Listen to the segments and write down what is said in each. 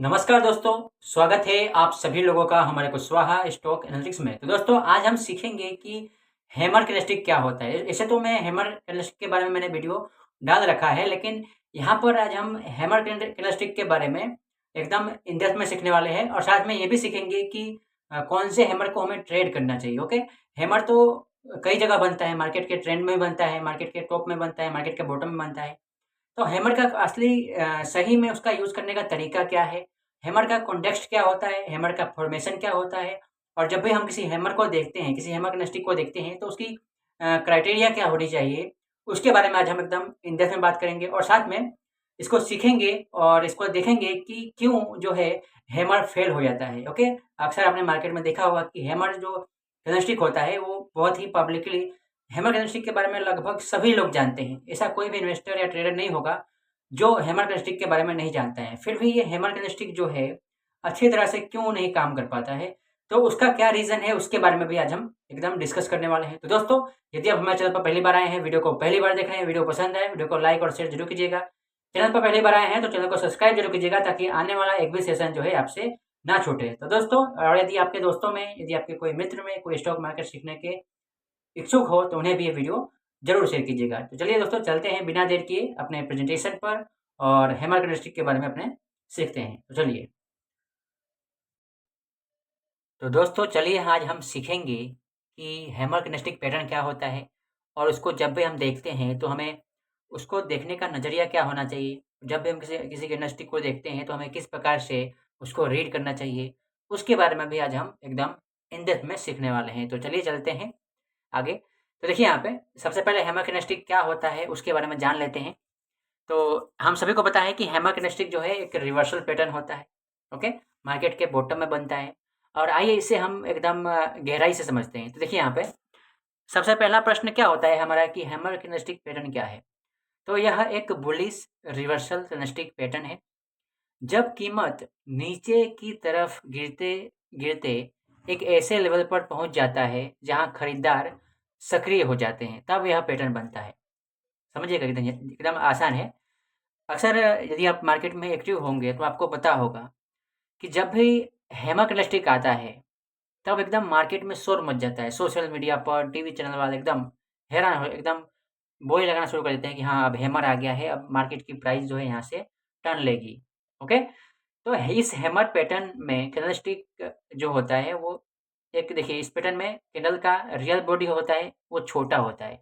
नमस्कार दोस्तों, स्वागत है आप सभी लोगों का हमारे कुशवाहा स्टॉक एनालिटिक्स में। तो दोस्तों आज हम सीखेंगे कि हैमर कैंडलस्टिक क्या होता है। ऐसे तो मैं हैमर कैंडलस्टिक के बारे में मैंने वीडियो डाल रखा है, लेकिन यहाँ पर आज हम हैमर कैंडलस्टिक के बारे में एकदम इन डेप्थ में सीखने वाले हैं और साथ में ये भी सीखेंगे कि कौन से हैमर को हमें ट्रेड करना चाहिए। ओके, हैमर तो कई जगह बनता है, मार्केट के ट्रेंड में बनता है, मार्केट के टॉप में बनता है, मार्केट के बॉटम में बनता है। तो हैमर का असली सही में उसका यूज़ करने का तरीका क्या है? हैमर का कॉन्टेक्स्ट क्या होता है? हैमर का फॉर्मेशन क्या होता है? और जब भी हम किसी हैमर को देखते हैं, किसी हैमर कैंडलस्टिक को देखते हैं, तो उसकी क्राइटेरिया क्या होनी चाहिए? उसके बारे में आज हम एकदम इन डेप्थ में बात करेंगे और साथ में इसको सीखेंगे और इसको देखेंगे कि क्यों जो है हैमर फेल हो जाता है। ओके? अक्सर आपने मार्केट में देखा होगा कि हैमर जो कैंडलस्टिक होता है, वो बहुत ही पब्लिकली हैमर कैंडलस्टिक के बारे में लगभग सभी लोग जानते हैं। ऐसा कोई भी इन्वेस्टर या ट्रेडर नहीं होगा जो हैमर कैंडलस्टिक के बारे में नहीं जानता है। फिर भी ये हैमर कैंडलस्टिक जो है अच्छी तरह से क्यों नहीं काम कर पाता है, तो उसका क्या रीज़न है, उसके बारे में भी आज हम एकदम डिस्कस करने वाले हैं। तो दोस्तों, यदि आप हमारे चैनल पर पहली बार आए हैं, वीडियो को पहली बार देख रहे हैं, वीडियो पसंद आए, वीडियो को लाइक और शेयर जरूर कीजिएगा। चैनल पर पहली बार आए हैं तो चैनल को सब्सक्राइब जरूर कीजिएगा ताकि आने वाला एक भी सेशन जो है आपसे ना छूटे। तो दोस्तों, और यदि आपके दोस्तों में, यदि आपके कोई मित्र में कोई स्टॉक मार्केट सीखने के इच्छुक हो तो उन्हें भी ये वीडियो ज़रूर शेयर कीजिएगा। तो चलिए दोस्तों, चलते हैं बिना देर किए अपने प्रेजेंटेशन पर और हैमर कैंडलस्टिक के बारे में अपने सीखते हैं। तो चलिए। तो दोस्तों चलिए आज हम सीखेंगे कि हैमर कैंडलस्टिक पैटर्न क्या होता है और उसको जब भी हम देखते हैं तो हमें उसको देखने का नज़रिया क्या होना चाहिए। जब भी हम किसी किसी कैंडलस्टिक को देखते हैं तो हमें किस प्रकार से उसको रीड करना चाहिए, उसके बारे में भी आज हम एकदम इन डेप्थ में सीखने वाले हैं। तो चलिए चलते हैं आगे। तो देखिए यहाँ पे सबसे पहले हैमर कैंडलस्टिक क्या होता है उसके बारे में जान लेते हैं। तो हम सभी को पता है कि हैमर कैंडलस्टिक जो है एक रिवर्सल पैटर्न होता है। ओके, मार्केट के बॉटम में बनता है और आइए इसे हम एकदम गहराई से समझते हैं। तो देखिए यहाँ पे सबसे पहला प्रश्न क्या होता है हमारा कि हैमर कैंडलस्टिक पैटर्न क्या है। तो यह एक बुलिश रिवर्सल कैंडलस्टिक पैटर्न है। जब कीमत नीचे की तरफ गिरते गिरते एक ऐसे लेवल पर पहुंच जाता है जहां खरीदार सक्रिय हो जाते हैं, तब यह पैटर्न बनता है। समझिएगा, एकदम एकदम आसान है। अक्सर यदि आप मार्केट में एक्टिव होंगे तो आपको पता होगा कि जब भी हैमर कैंडलस्टिक आता है तब एकदम मार्केट में शोर मच जाता है। सोशल मीडिया पर टीवी चैनल वाले एकदम हैरान हो, एकदम बोली लगाना शुरू कर देते हैं कि हाँ अब हैमर आ गया है, अब मार्केट की प्राइस जो है यहाँ से टर्न लेगी। ओके, तो इस हैमर पैटर्न में कैंडलस्टिक जो होता है वो एक, देखिए इस पैटर्न में कैंडल का रियल बॉडी होता है वो छोटा होता है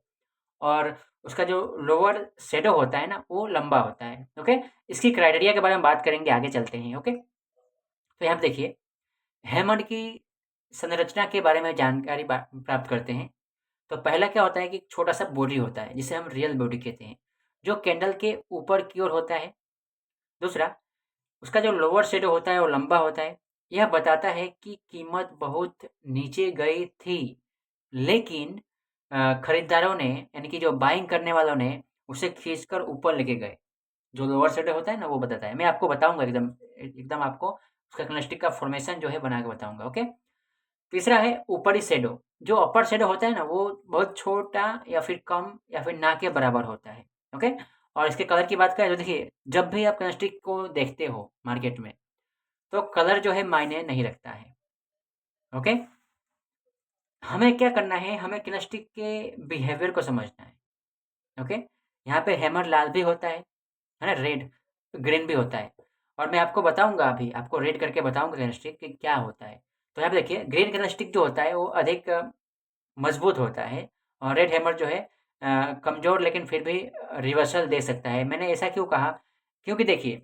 और उसका जो लोअर शैडो होता है ना वो लंबा होता है। ओके, इसकी क्राइटेरिया के बारे में बात करेंगे, आगे चलते हैं। ओके, तो यहाँ पे देखिए हैमर की संरचना के बारे में जानकारी प्राप्त करते हैं। तो पहला क्या होता है कि छोटा सा बॉडी होता है जिसे हम रियल बॉडी कहते हैं, जो कैंडल के ऊपर की ओर होता है। दूसरा, उसका जो लोअर शैडो होता है वो लंबा होता है। यह बताता है कि कीमत बहुत नीचे गई थी, लेकिन खरीदारों ने, यानी कि जो बाइंग करने वालों ने उसे खींचकर ऊपर लेके गए। जो लोअर शैडो होता है ना वो बताता है। मैं आपको बताऊँगा एकदम एकदम आपको उसका कैंडलस्टिक का फॉर्मेशन जो है बना के बताऊँगा। ओके? तीसरा है ऊपरी शैडो। जो अपर शैडो होता है ना वो बहुत छोटा या फिर कम या फिर ना के बराबर होता है। ओके? और इसके कलर की बात करें तो देखिए जब भी आप कैंडलस्टिक को देखते हो मार्केट में, तो कलर जो है मायने नहीं रखता है। ओके? हमें क्या करना है, हमें कैंडलस्टिक के बिहेवियर को समझना है। ओके? यहाँ पे हैमर लाल भी होता है ना? रेड, ग्रीन भी होता है और मैं आपको बताऊँगा, अभी आपको रेड करके बताऊँगा कैंडलस्टिक कि क्या होता है। तो यहाँ पे देखिए ग्रीन कैंडलस्टिक जो होता है वो अधिक मजबूत होता है और रेड हैमर जो है कमज़ोर लेकिन फिर भी रिवर्सल दे सकता है। मैंने ऐसा क्यों कहा? क्योंकि देखिए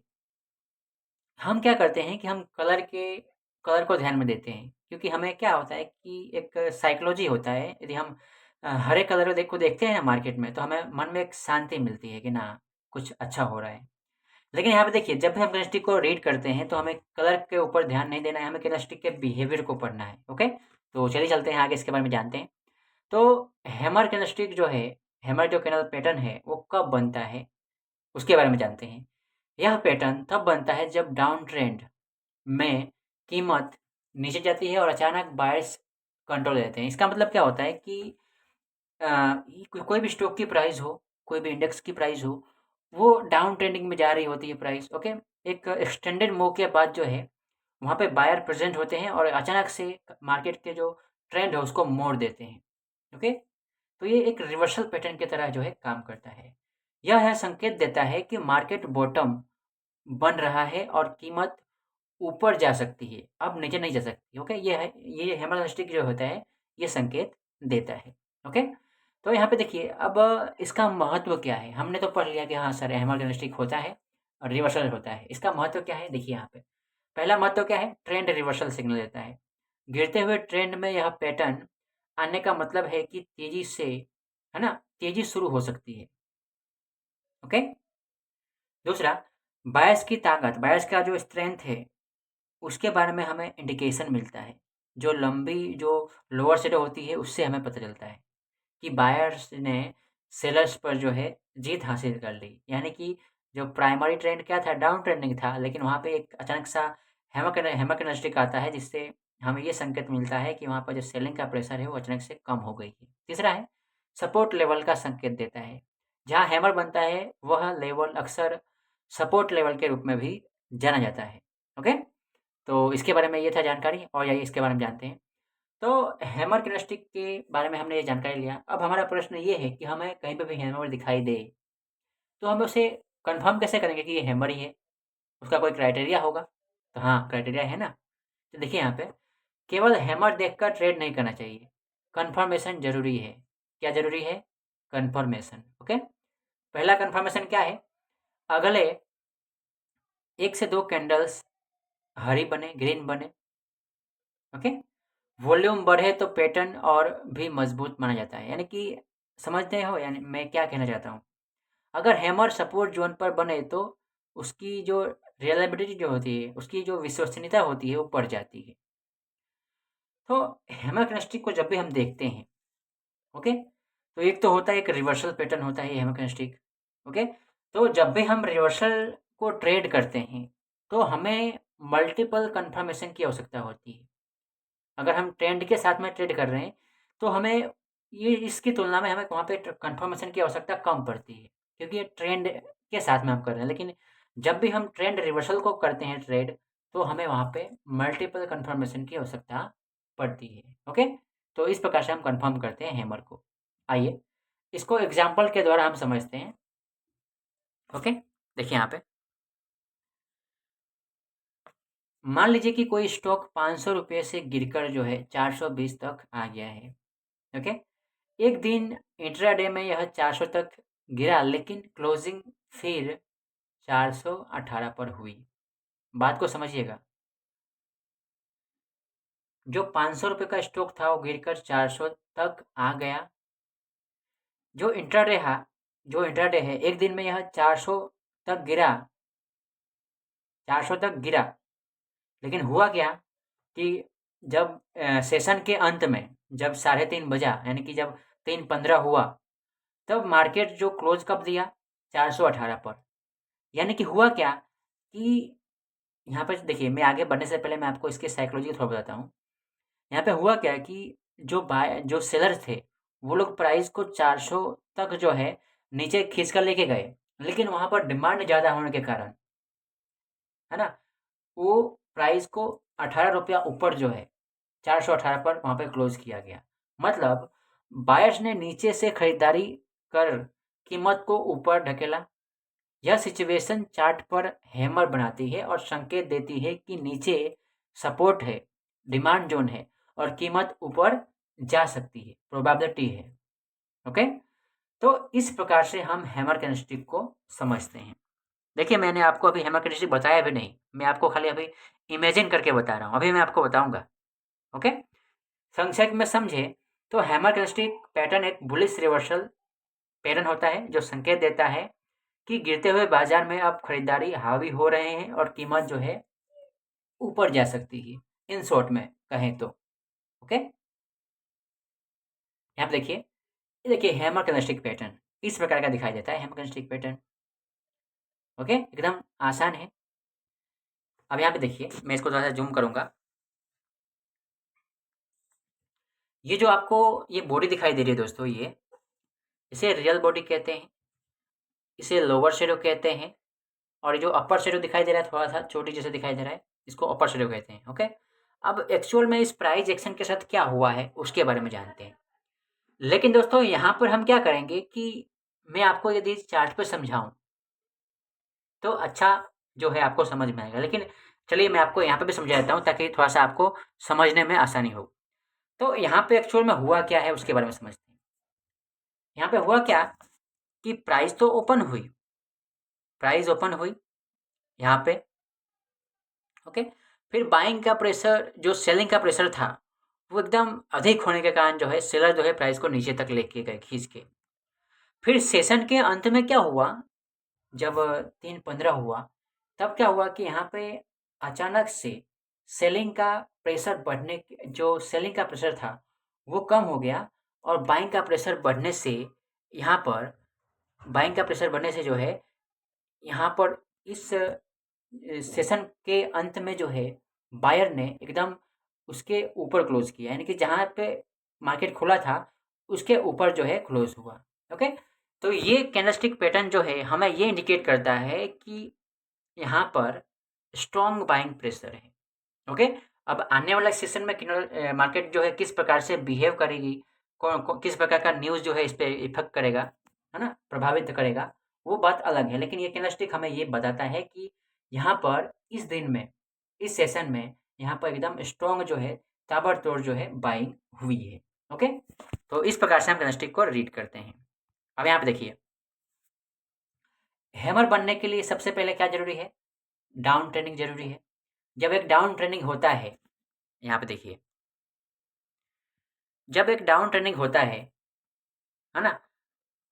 हम क्या करते हैं कि हम कलर को ध्यान में देते हैं, क्योंकि हमें क्या होता है कि एक साइकोलॉजी होता है। यदि हम हरे कलर को देखते हैं ना मार्केट में, तो हमें मन में एक शांति मिलती है कि ना कुछ अच्छा हो रहा है। लेकिन यहाँ पे देखिए जब भी हम कैंडलस्टिक को रीड करते हैं तो हमें कलर के ऊपर ध्यान नहीं देना है, हमें कैंडलस्टिक के बिहेवियर को पढ़ना है। ओके, तो चलिए चलते हैं आगे, इसके बारे में जानते हैं। तो हैमर कैंडलस्टिक जो है, हैमर जो कैंडल पैटर्न है वो कब बनता है उसके बारे में जानते हैं। यह पैटर्न तब बनता है जब डाउन ट्रेंड में कीमत नीचे जाती है और अचानक बायर्स कंट्रोल लेते हैं। इसका मतलब क्या होता है कि अ, कोई भी स्टॉक की प्राइस हो, कोई भी इंडेक्स की प्राइस हो, वो डाउन ट्रेंडिंग में जा रही होती है प्राइस। ओके, एक एक्सटेंडेड मूव के बाद जो है वहाँ पे बायर प्रेजेंट होते हैं और अचानक से मार्केट के जो ट्रेंड है उसको मोड़ देते हैं। ओके, तो ये एक रिवर्सल पैटर्न की तरह जो है काम करता है। यह है संकेत देता है कि मार्केट बॉटम बन रहा है और कीमत ऊपर जा सकती है, अब नीचे नहीं जा सकती। ओके, ये है, ये हैमर स्टिक जो होता है ये संकेत देता है। ओके, तो यहाँ पे देखिए अब इसका महत्व क्या है। हमने तो पढ़ लिया कि हाँ सर हैमर स्टिक होता है और रिवर्सल होता है। इसका महत्व क्या है देखिए यहाँ पे। पहला महत्व क्या है, ट्रेंड रिवर्सल सिग्नल देता है। गिरते हुए ट्रेंड में यह पैटर्न आने का मतलब है कि तेजी से, है ना, तेजी शुरू हो सकती है। ओके, दूसरा, बायस की ताकत, बायस का जो स्ट्रेंथ है उसके बारे में हमें इंडिकेशन मिलता है। जो लंबी जो लोअर शेडो होती है उससे हमें पता चलता है कि बायर्स ने सेलर्स पर जो है जीत हासिल कर ली। यानी कि जो प्राइमरी ट्रेंड क्या था, डाउन ट्रेंडिंग था, लेकिन वहाँ पे एक अचानक सा हैमर कैंडलस्टिक आता है जिससे हमें ये संकेत मिलता है कि वहाँ पर जो सेलिंग का प्रेशर है वो अचानक से कम हो गई है। तीसरा है, सपोर्ट लेवल का संकेत देता है। जहाँ हैमर बनता है वह लेवल अक्सर सपोर्ट लेवल के रूप में भी जाना जाता है। ओके, तो इसके बारे में ये था जानकारी और आइए इसके बारे में जानते हैं। तो हैमर कैंडलस्टिक के बारे में हमने ये जानकारी लिया। अब हमारा प्रश्न ये है कि हमें कहीं पे भी हैमर दिखाई दे तो हम उसे कंफर्म कैसे करेंगे कि ये हैमर ही है? उसका कोई क्राइटेरिया होगा? तो हाँ, क्राइटेरिया है ना। तो देखिए यहाँ पे केवल हैमर देखकर ट्रेड नहीं करना चाहिए, कंफर्मेशन ज़रूरी है। क्या ज़रूरी है? कंफर्मेशन। ओके, पहला कंफर्मेशन क्या है? अगले 1 से 2 कैंडल्स हरी बने, ग्रीन बने। ओके, वॉल्यूम बढ़े तो पैटर्न और भी मजबूत माना जाता है। यानी कि समझते हो यानी मैं क्या कहना चाहता हूँ। अगर हैमर सपोर्ट जोन पर बने तो उसकी जो रिलायबिलिटी जो होती है, उसकी जो विश्वसनीयता होती है वो बढ़ जाती है। तो हैमर कैंडलस्टिक को जब भी हम देखते हैं, ओके, तो एक तो होता है, एक रिवर्सल पैटर्न होता है ये हैमर कैंडलस्टिक। ओके, तो जब भी हम रिवर्सल को ट्रेड करते हैं तो हमें मल्टीपल कंफर्मेशन की आवश्यकता होती है। अगर हम ट्रेंड के साथ में ट्रेड कर रहे हैं तो हमें ये इसकी तुलना में हमें वहाँ पे कंफर्मेशन की आवश्यकता कम पड़ती है क्योंकि ये ट्रेंड के साथ में हम कर रहे हैं। लेकिन जब भी हम ट्रेंड रिवर्सल को करते हैं ट्रेड तो हमें वहाँ पे मल्टीपल कंफर्मेशन की आवश्यकता पड़ती है। ओके, तो इस प्रकार से हम कंफर्म करते हैं हैमर को। आइए इसको एग्जाम्पल के द्वारा हम समझते हैं। ओके, देखिए यहाँ पे मान लीजिए कि कोई स्टॉक 500 रुपये से गिरकर जो है 420 तक आ गया है। ओके, एक दिन इंट्राडे में यह 400 तक गिरा लेकिन क्लोजिंग फिर 418 पर हुई। बात को समझिएगा, जो 500 रुपये का स्टॉक था वो गिरकर 400 तक आ गया। जो इंट्राडे है, एक दिन में यह 400 तक गिरा, 400 तक गिरा, लेकिन हुआ क्या कि जब सेशन के अंत में जब 3:30 बजा यानी कि जब 3:15 हुआ तब मार्केट जो क्लोज कब दिया, 418 पर। यानी कि हुआ क्या कि यहाँ पे देखिए, मैं आगे बढ़ने से पहले मैं आपको इसकी साइकोलॉजी थोड़ा बताता हूँ। यहाँ पे हुआ क्या कि जो सेलर्स थे वो लोग प्राइस को 400 तक जो है नीचे खींच कर लेके गए, लेकिन वहाँ पर डिमांड ज़्यादा होने के कारण, है ना, वो प्राइस को 18 रुपया ऊपर जो है 418 पर वहाँ पे क्लोज किया गया। मतलब बायर्स ने नीचे से खरीदारी कर कीमत को ऊपर ढकेला। यह सिचुएशन चार्ट पर हैमर बनाती है और संकेत देती है कि नीचे सपोर्ट है, डिमांड जोन है और कीमत ऊपर जा सकती है, प्रोबेबिलिटी है। ओके, तो इस प्रकार से हम हैमर कैंडलस्टिक को समझते हैं। देखिए मैंने आपको अभी हैमर कैंडलस्टिक बताया भी नहीं, मैं आपको खाली अभी इमेजिन करके बता रहा हूँ, अभी मैं आपको बताऊंगा। ओके, संक्षेप में समझे तो हैमर कैंडलस्टिक पैटर्न एक बुलिश रिवर्सल पैटर्न होता है जो संकेत देता है कि गिरते हुए बाजार में अब खरीदारी हावी हो रहे हैं और कीमत जो है ऊपर जा सकती है, इन शॉर्ट में कहें तो। ओके, यहाँ पे देखिए, ये देखिए हैमर कैंडलस्टिक पैटर्न इस प्रकार का दिखाई देता है, हैमर कैंडलस्टिक पैटर्न। ओके, एकदम आसान है। अब यहाँ पे देखिए, मैं इसको थोड़ा सा जूम करूंगा। ये जो आपको ये बॉडी दिखाई दे रही है दोस्तों, ये इसे रियल बॉडी कहते हैं, इसे लोअर शेडो कहते हैं और जो अपर शेडो दिखाई दे रहा है थोड़ा सा चोटी जैसे दिखाई दे रहा है, इसको अपर शेडो कहते हैं। ओके, अब एक्चुअल में इस प्राइस एक्शन के साथ क्या हुआ है उसके बारे में जानते हैं। लेकिन दोस्तों यहाँ पर हम क्या करेंगे कि मैं आपको यदि चार्ट पे समझाऊं तो अच्छा जो है आपको समझ में आएगा, लेकिन चलिए मैं आपको यहाँ पे भी समझा देता हूँ ताकि थोड़ा सा आपको समझने में आसानी हो। तो यहाँ पे एक्चुअल में हुआ क्या है उसके बारे में समझते हैं। यहाँ पे हुआ क्या कि प्राइस तो ओपन हुई, प्राइस ओपन हुई यहाँ पे। ओके, फिर बाइंग का प्रेशर, जो सेलिंग का प्रेशर था वो एकदम अधिक होने के कारण जो है सेलर जो है प्राइस को नीचे तक लेके गए खींच के। फिर सेशन के अंत में क्या हुआ, जब 3:15 हुआ तब क्या हुआ कि यहाँ पे अचानक से सेलिंग का प्रेशर बढ़ने, जो सेलिंग का प्रेशर था वो कम हो गया और बाइंग का प्रेशर बढ़ने से यहाँ पर बाइंग का प्रेशर बढ़ने से जो है यहाँ पर इस सेशन के अंत में जो है बायर ने एकदम उसके ऊपर क्लोज किया, यानी कि जहाँ पे मार्केट खुला था उसके ऊपर जो है क्लोज हुआ। ओके, तो ये कैंडलस्टिक पैटर्न जो है हमें ये इंडिकेट करता है कि यहाँ पर स्ट्रॉन्ग बाइंग प्रेशर है। ओके, अब आने वाला सेशन में मार्केट जो है किस प्रकार से बिहेव करेगी, किस प्रकार का न्यूज़ जो है इस पर इफेक्ट करेगा, है ना, प्रभावित करेगा, वो बात अलग है। लेकिन ये कैंडलस्टिक हमें ये बताता है कि यहाँ पर इस दिन में, इस सेशन में यहाँ पर एकदम स्ट्रॉन्ग जो है ताबड़तोड़ जो है बाइंग हुई है। ओके, तो इस प्रकार से हम कैंडलस्टिक को रीड करते हैं। अब यहाँ पे देखिए, हैमर बनने के लिए सबसे पहले क्या जरूरी है, डाउन ट्रेंडिंग जरूरी है। जब एक डाउन ट्रेंडिंग होता है, यहाँ पे देखिए, जब एक डाउन ट्रेंडिंग होता है ना,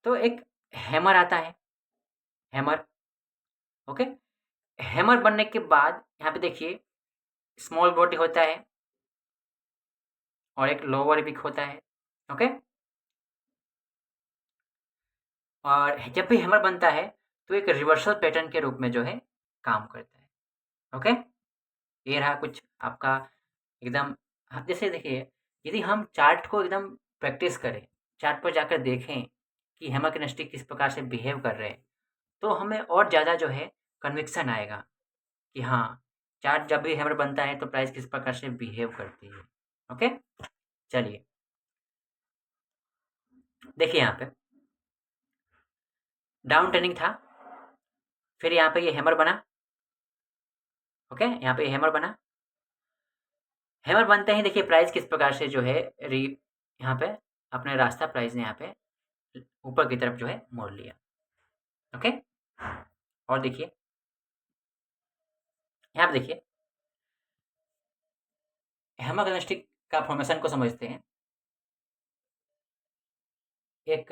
तो एक हैमर आता है, हैमर। ओके, हैमर बनने के बाद यहाँ पे देखिए स्मॉल बॉडी होता है और एक लोअर विक होता है। ओके, और जब भी हैमर बनता है तो एक रिवर्सल पैटर्न के रूप में जो है काम करता है। ओके, ये रहा कुछ आपका एकदम। जैसे देखिए, यदि हम चार्ट को एकदम प्रैक्टिस करें, चार्ट पर जाकर देखें कि हैमर कैंडलस्टिक किस प्रकार से बिहेव कर रहे हैं, तो हमें और ज़्यादा जो है कन्विक्शन आएगा कि हाँ, चार्ट जब भी हैमर बनता है तो प्राइस किस प्रकार से बिहेव करती है। ओके, चलिए देखिए, यहाँ पे डाउन ट्रेंडिंग था, फिर यहाँ पे ये हैमर बना। ओके, यहाँ पे हैमर बना, हैमर बनते ही देखिए प्राइस किस प्रकार से जो है यहाँ पे अपने रास्ता प्राइस ने यहाँ पे ऊपर की तरफ जो है मोड़ लिया। ओके, और देखिए यहाँ पे देखिए हैमर कैंडलस्टिक का फॉर्मेशन को समझते हैं। एक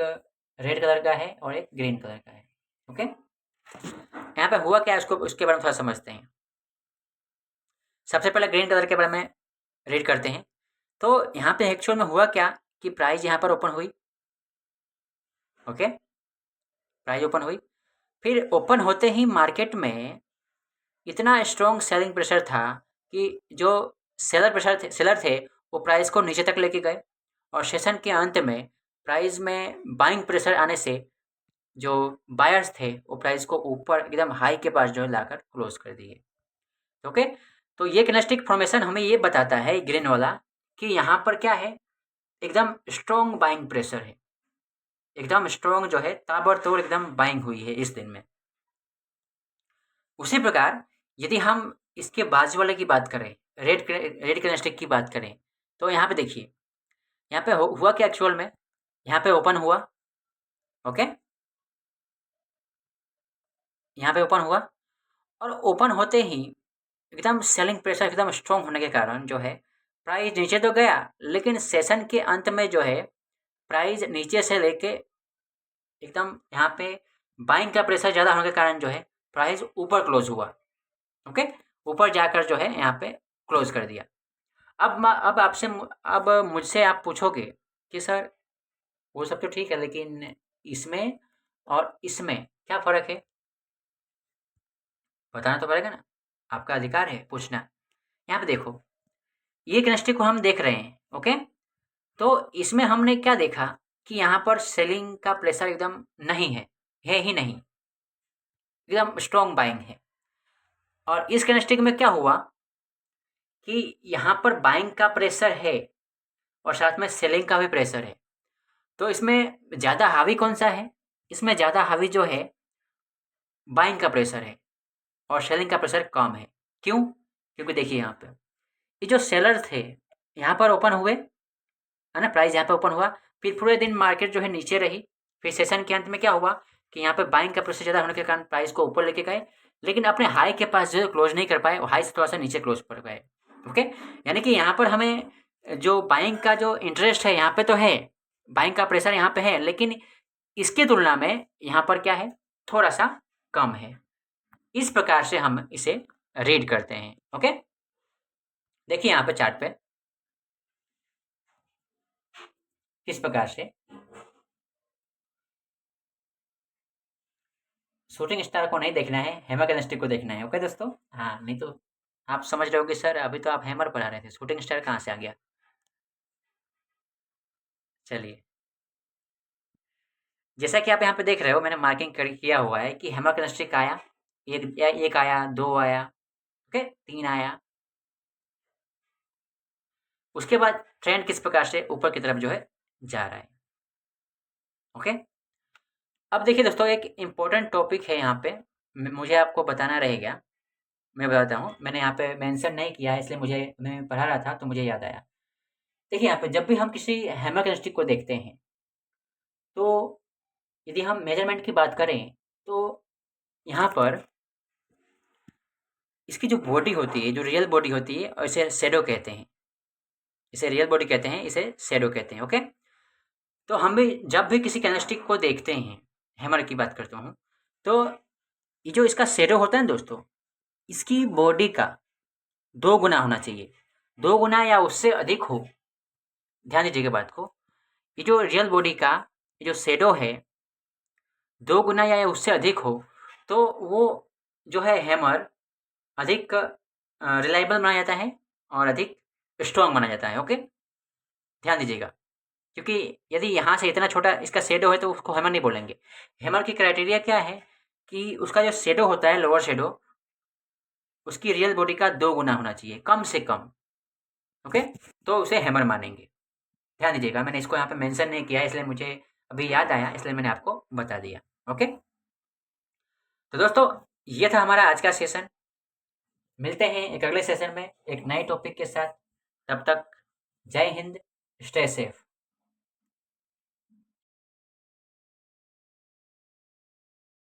रेड कलर का है और एक ग्रीन कलर का है। ओके, यहाँ पे हुआ क्या है उसको, उसके बारे में थोड़ा समझते हैं। सबसे पहले ग्रीन कलर के बारे में रीड करते हैं। तो यहाँ पे एक्चुअल में हुआ क्या कि प्राइस यहाँ पर ओपन हुई। ओके, प्राइस ओपन हुई, फिर ओपन होते ही मार्केट में इतना स्ट्रॉन्ग सेलिंग प्रेशर था कि जो सेलर थे वो प्राइस को नीचे तक लेके गए और सेशन के अंत में प्राइस में बाइंग प्रेशर आने से जो बायर्स थे वो प्राइस को ऊपर एकदम हाई के पास जो है लाकर क्लोज कर दिए। ओके, तो ये कैंडलस्टिक फॉर्मेशन हमें ये बताता है ग्रीन वाला कि यहाँ पर क्या है, एकदम स्ट्रॉन्ग बाइंग प्रेशर है, एकदम स्ट्रॉन्ग जो है ताबड़तोड़ एकदम बाइंग हुई है इस दिन में। उसी प्रकार यदि हम इसके बाजू वाले की बात करें, रेड कैंडलस्टिक की बात करें, तो यहाँ पे देखिए, यहाँ पे हुआ क्या एक्चुअल में, यहाँ पे ओपन हुआ। ओके, यहाँ पे ओपन हुआ और ओपन होते ही एकदम सेलिंग प्रेशर एकदम स्ट्रॉन्ग होने के कारण जो है प्राइस नीचे तो गया, लेकिन सेशन के अंत में जो है प्राइस नीचे से लेके एकदम यहाँ पे बाइंग का प्रेशर ज़्यादा होने के कारण जो है प्राइस ऊपर क्लोज हुआ। ओके, ऊपर जाकर जो है यहाँ पे क्लोज कर दिया। अब आपसे, अब मुझसे आप पूछोगे कि सर वो सब तो ठीक है, लेकिन इसमें और इसमें क्या फ़र्क है, बताना तो पड़ेगा ना, आपका अधिकार है पूछना। यहाँ पे देखो, ये कैंडलस्टिक को हम देख रहे हैं। ओके, तो इसमें हमने क्या देखा कि यहाँ पर सेलिंग का प्रेशर एकदम नहीं है ही नहीं, एकदम स्ट्रॉन्ग बाइंग है। और इस कैंडलस्टिक में क्या हुआ कि यहाँ पर बाइंग का प्रेशर है और साथ में सेलिंग का भी प्रेशर है। तो इसमें ज़्यादा हावी कौन सा है? इसमें ज़्यादा हावी जो है बाइंग का प्रेशर है और सेलिंग का प्रेशर कम है। क्यों? क्योंकि देखिए यहाँ पे ये जो सेलर थे यहाँ पर ओपन हुए, है ना, प्राइस यहाँ पे ओपन हुआ, फिर पूरे दिन मार्केट जो है नीचे रही, फिर सेशन के अंत में क्या हुआ कि यहाँ पे बाइंग का प्रेशर ज़्यादा होने के कारण प्राइस को ऊपर लेके गए, लेकिन अपने हाई के पास जो क्लोज नहीं कर पाए, वो हाई से थोड़ा सा नीचे क्लोज कर गए। ओके, यानी कि यहाँ पर हमें जो बाइंग का जो इंटरेस्ट है यहाँ पे तो है, बाइंग का प्रेशर यहाँ पे है, लेकिन इसकी तुलना में यहाँ पर क्या है, थोड़ा सा कम है। इस प्रकार से हम इसे रीड करते हैं। ओके, देखिए यहाँ पे चार्ट पे किस प्रकार से शूटिंग स्टार को नहीं देखना है, हैमर कैंडलस्टिक को देखना है। ओके दोस्तों, हाँ, नहीं तो आप समझ रहे हो कि सर अभी तो आप हैमर पढ़ा रहे थे, शूटिंग स्टार कहाँ से आ गया। चलिए, जैसा कि आप यहाँ पे देख रहे हो, मैंने मार्किंग किया हुआ है कि हैमर कैंडलस्टिक आया, एक आया, दो आया, ओके, तीन आया, उसके बाद ट्रेंड किस प्रकार से ऊपर की तरफ जो है जा रहा है। ओके, अब देखिए दोस्तों, एक इम्पोर्टेंट टॉपिक है यहाँ पे, मुझे आपको बताना रहेगा। मैं बताता हूँ, मैंने यहाँ पे मेंशन नहीं किया है, इसलिए मुझे, मैं पढ़ा रहा था तो मुझे याद आया। देखिए यहाँ पे जब भी हम किसी हैमर कैंडलस्टिक को देखते हैं, तो यदि हम मेजरमेंट की बात करें तो यहाँ पर इसकी जो बॉडी होती है, जो रियल बॉडी होती है, इसे शैडो कहते हैं, इसे रियल बॉडी कहते हैं, इसे शैडो कहते हैं। ओके, तो हम भी जब भी किसी कैंडलस्टिक को देखते हैं, हैमर की बात करता हूँ, तो ये जो इसका शैडो होता है ना दोस्तों, इसकी बॉडी का 2 गुना होना चाहिए, 2 गुना या उससे अधिक हो। ध्यान दीजिएगा बात को, ये जो रियल बॉडी का ये जो शैडो है 2 गुना या उससे अधिक हो, तो वो जो है हैमर अधिक रिलायबल माना जाता है और अधिक स्ट्रॉन्ग माना जाता है। ओके, ध्यान दीजिएगा, क्योंकि यदि यहाँ से इतना छोटा इसका शैडो है तो उसको हैमर नहीं बोलेंगे। हैमर की क्राइटेरिया क्या है कि उसका जो शैडो होता है, लोअर शैडो, उसकी रियल बॉडी का 2 गुना होना चाहिए, कम से कम। ओके, तो उसे हैमर मानेंगे। ध्यान दीजिएगा, मैंने इसको यहाँ पे मेंशन नहीं किया, इसलिए मुझे अभी याद आया, इसलिए मैंने आपको बता दिया। ओके, तो दोस्तों ये था हमारा आज का सेशन। मिलते हैं एक अगले सेशन में एक नए टॉपिक के साथ। तब तक जय हिंद, स्टे सेफ।